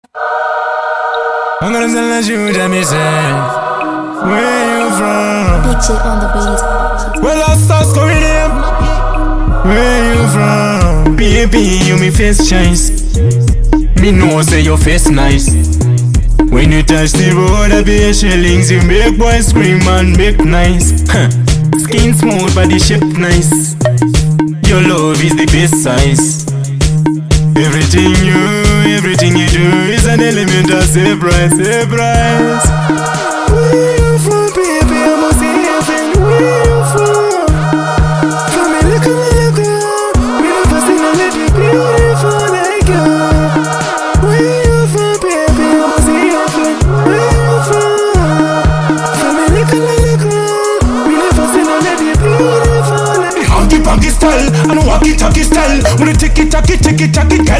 I'm gonna tell you that me say, where you from? Big shit on the beat. Well, I start going in. Where you from? Baby, you me face choice. Me know say your face nice. When you touch the road, I be a shillings. You make boys scream and make nice. Skin smooth, body shape nice. Your love is the best size. Everything you do is an element of surprise, surprise. Where you from, baby? I must say heaven. Where you from? From a little we never seen a lady beautiful like you. Where you from, baby? I must say heaven. Where you from? From a little we never seen a lady beautiful like you. Honky style and walkie-talkie style. When you take it, girl,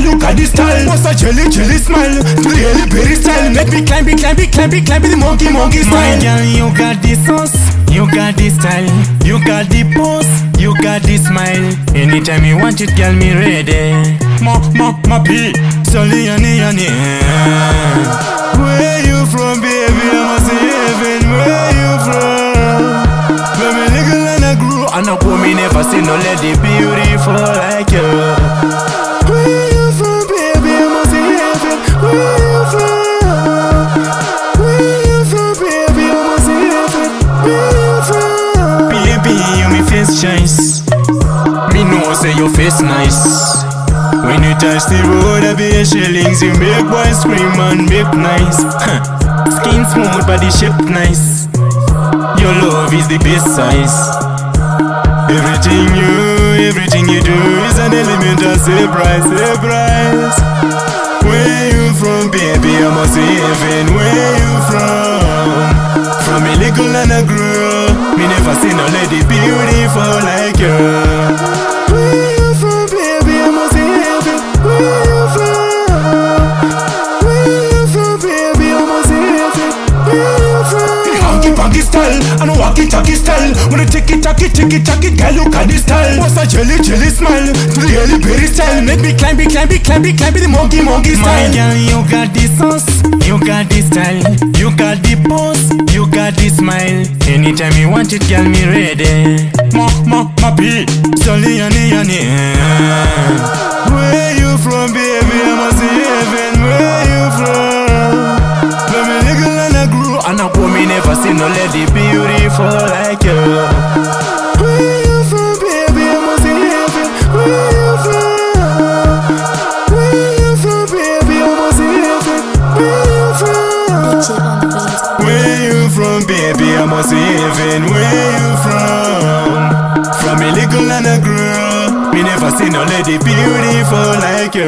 look at this style. What's a jelly smile? To the Halle Berry style. Make me climb it, the monkey style. My girl, you got the sauce, you got the style, you got the pose, you got the smile. Anytime you want it, girl, me ready. Ma pee, solly honey. Where you from, baby? I must say heaven. Where you from? From a little and I grew, and I put me never see no lady beautiful like you. Where you from, baby? I must say heaven. Where you from? Where you from, baby? I must say heaven. Where you from? Baby, you me face choice. Me know say your face nice. When you touch the road, I be a shillings. You make boys scream and make nice. Skin smooth, body shape nice. Your love is the best size. Everything you do is an element of surprise, surprise. Where you from, baby? I must say heaven. Where you from? From a little and I grew. Me never seen a lady beautiful like you. Where you from, baby? I must say heaven. Where you from? Where you from, baby? I must say heaven. Where you from? Honky style and walkie-talkie style. When you take it, girl, look at this style. What's a jelly smile? To the Halle Berry style. Make me climb it, the monkey style. My girl, you got the sauce, you got the style, you got the pose, you got the smile. Anytime you want it, girl, me ready. Ma pee, solly honey. Where you from, baby? I must say heaven. Where you from? From a little and I grew, and I put me never see no lady beautiful like you. Where you from, baby? I must say heaven. Where you from? Where you from, baby? I must say heaven. Where you from? Big shit on the beat. Where you from, baby? I must say heaven. Where you from? From a little and I grew. Me never see no lady beautiful like you.